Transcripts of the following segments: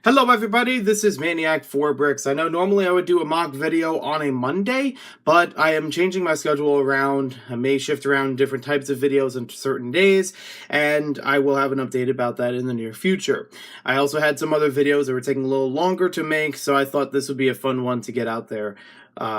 Hello everybody, this is Maniac4Bricks. I know normally I would do a mock video on a Monday, but I am changing my schedule around. I may shift around different types of videos on certain days, and I will have an update about that in the near future. I also had some other videos that were taking a little longer to make, so I thought this would be a fun one to get out there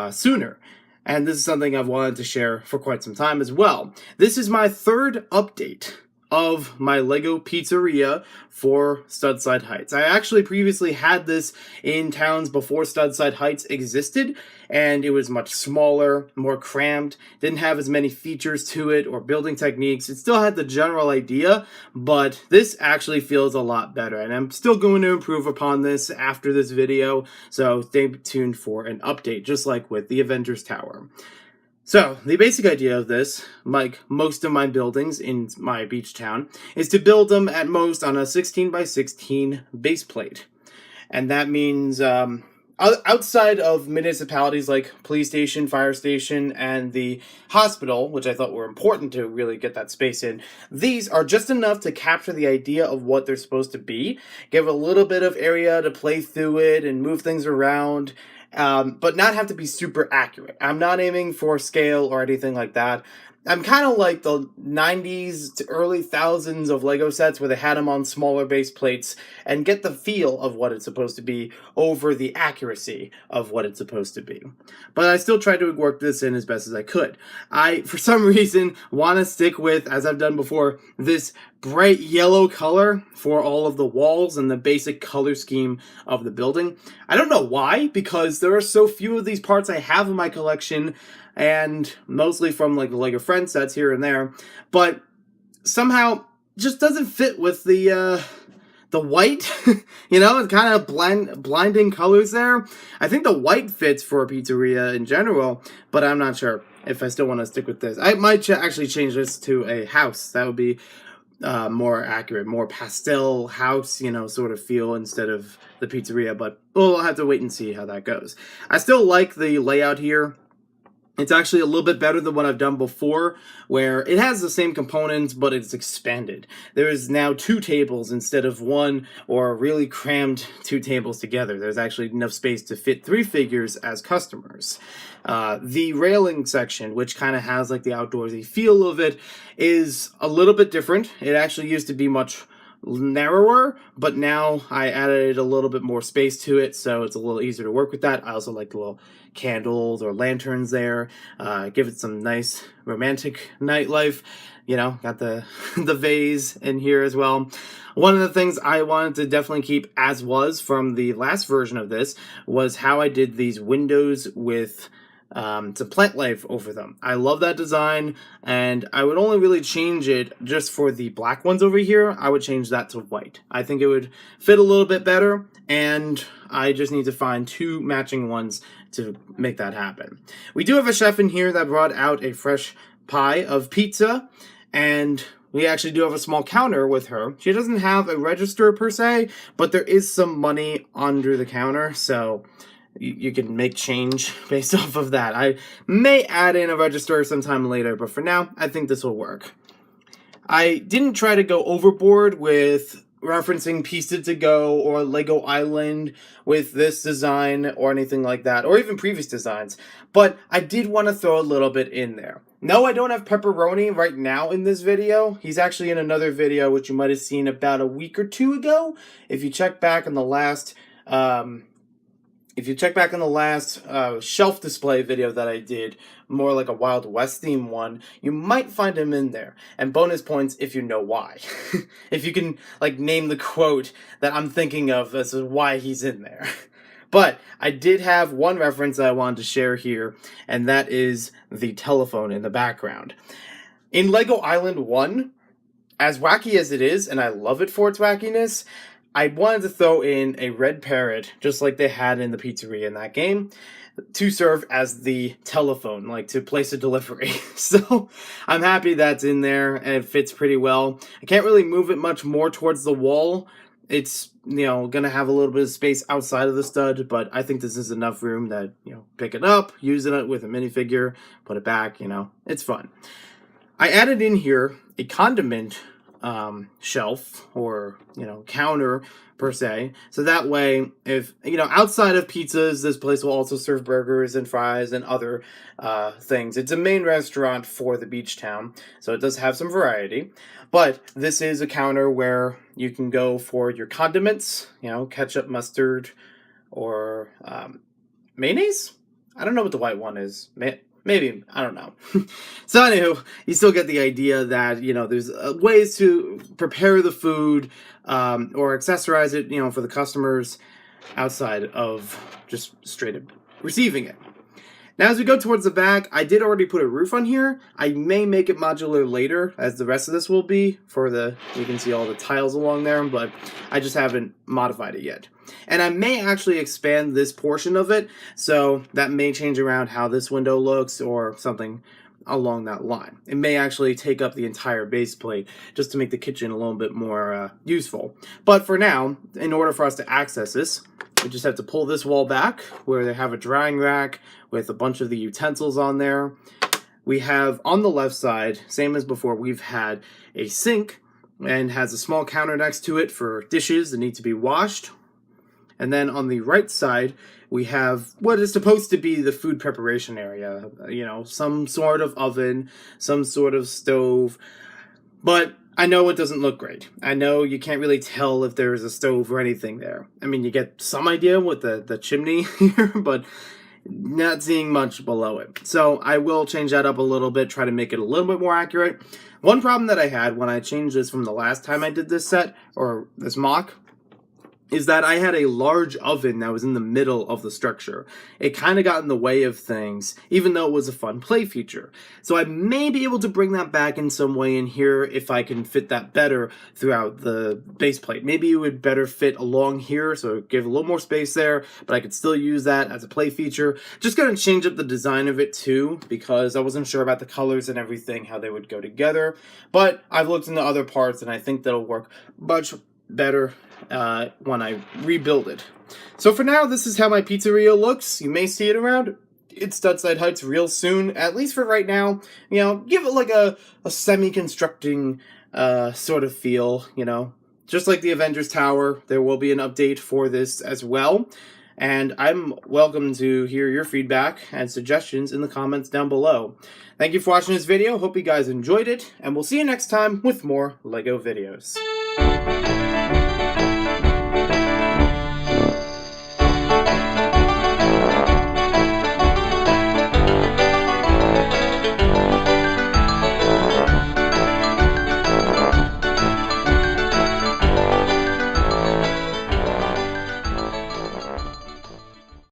sooner. And this is something I've wanted to share for quite some time as well. This is my third update of my Lego Pizzeria for Studside Heights. I actually previously had this in towns before Studside Heights existed, and it was much smaller, more cramped, didn't have as many features to it or building techniques. It still had the general idea, but this actually feels a lot better, and I'm still going to improve upon this after this video, so stay tuned for an update, just like with the Avengers Tower. So, the basic idea of this, like most of my buildings in my beach town, is to build them at most on a 16 by 16 base plate. And that means outside of municipalities like police station, fire station, and the hospital, which I thought were important to really get that space in, these are just enough to capture the idea of what they're supposed to be, give a little bit of area to play through it and move things around, but not have to be super accurate. I'm not aiming for scale or anything like that. I'm kind of like the 90s to early thousands of Lego sets where they had them on smaller base plates and get the feel of what it's supposed to be over the accuracy of what it's supposed to be. But I still tried to work this in as best as I could. I, for some reason, want to stick with, as I've done before, this bright yellow color for all of the walls and the basic color scheme of the building. I don't know why, because there are so few of these parts I have in my collection, and mostly from like the Lego Friends sets here and there, but somehow just doesn't fit with the white. You know, it's kind of blinding colors there. I think the white fits for a pizzeria in general, but I'm not sure if I still want to stick with this. I might actually change this to a house. That would be more accurate, more pastel house, you know, sort of feel instead of the pizzeria, but we'll have to wait and see how that goes. I still like the layout here. It's actually a little bit better than what I've done before, where it has the same components, but it's expanded. There is now 2 tables instead of 1, or really crammed 2 tables together. There's actually enough space to fit 3 figures as customers. The railing section, which kind of has like the outdoorsy feel of it, is a little bit different. It actually used to be much narrower, but now I added a little bit more space to it, so it's a little easier to work with that. I also like the little candles or lanterns there, give it some nice romantic nightlife. You know, got the the vase in here as well. One of the things I wanted to definitely keep as was from the last version of this was how I did these windows with some plant life over them. I love that design, and I would only really change it just for the black ones over here. I would change that to white. I think it would fit a little bit better, and I just need to find 2 matching ones to make that happen. We do have a chef in here that brought out a fresh pie of pizza, and we actually do have a small counter with her. She doesn't have a register per se, but there is some money under the counter, so you can make change based off of that. I may add in a register sometime later, but for now, I think this will work. I didn't try to go overboard with referencing Pizza to Go or Lego Island with this design or anything like that, or even previous designs, but I did want to throw a little bit in there. No, I don't have Pepperoni right now in this video. He's actually in another video, which you might have seen about a week or 2 ago. If you check back on the last shelf display video that I did, more like a Wild West theme one, you might find him in there. And bonus points if you know why. If you can, like, name the quote that I'm thinking of as to why he's in there. But I did have one reference that I wanted to share here, and that is the telephone in the background. In Lego Island 1, as wacky as it is, and I love it for its wackiness, I wanted to throw in a red parrot, just like they had in the pizzeria in that game, to serve as the telephone, like to place a delivery. So I'm happy that's in there, and it fits pretty well. I can't really move it much more towards the wall. It's, you know, gonna have a little bit of space outside of the stud, but I think this is enough room that, you know, pick it up, use it with a minifigure, put it back, you know, it's fun. I added in here a condiment shelf or, counter per se. So that way, if, outside of pizzas, this place will also serve burgers and fries and other things. It's a main restaurant for the beach town, so it does have some variety. But this is a counter where you can go for your condiments, ketchup, mustard, or mayonnaise? I don't know what the white one is. Maybe, I don't know. So anywho, you still get the idea that, there's ways to prepare the food or accessorize it, for the customers outside of just straight up receiving it. Now, as we go towards the back, I did already put a roof on here. I may make it modular later, as the rest of this will be, you can see all the tiles along there, but I just haven't modified it yet. And I may actually expand this portion of it, so that may change around how this window looks or something along that line. It may actually take up the entire base plate just to make the kitchen a little bit more useful. But for now, in order for us to access this, we just have to pull this wall back where they have a drying rack with a bunch of the utensils on there. We have on the left side, same as before, we've had a sink and has a small counter next to it for dishes that need to be washed. And then on the right side, we have what is supposed to be the food preparation area. Some sort of oven, some sort of stove. But I know it doesn't look great. I know you can't really tell if there's a stove or anything there. I mean, you get some idea with the chimney here, but not seeing much below it. So I will change that up a little bit, try to make it a little bit more accurate. One problem that I had when I changed this from the last time I did this set, or this MOC, is that I had a large oven that was in the middle of the structure. It kind of got in the way of things, even though it was a fun play feature. So I may be able to bring that back in some way in here if I can fit that better throughout the base plate. Maybe it would better fit along here, so give a little more space there, but I could still use that as a play feature. Just gonna change up the design of it too, because I wasn't sure about the colors and everything, how they would go together. But I've looked into other parts and I think that'll work much better when I rebuild it. So for now, this is how my pizzeria looks. You may see it around its Studside Heights real soon, at least for right now. Give it like a semi-constructing sort of feel, Just like the Avengers Tower, there will be an update for this as well. And I'm welcome to hear your feedback and suggestions in the comments down below. Thank you for watching this video. Hope you guys enjoyed it, and we'll see you next time with more LEGO videos.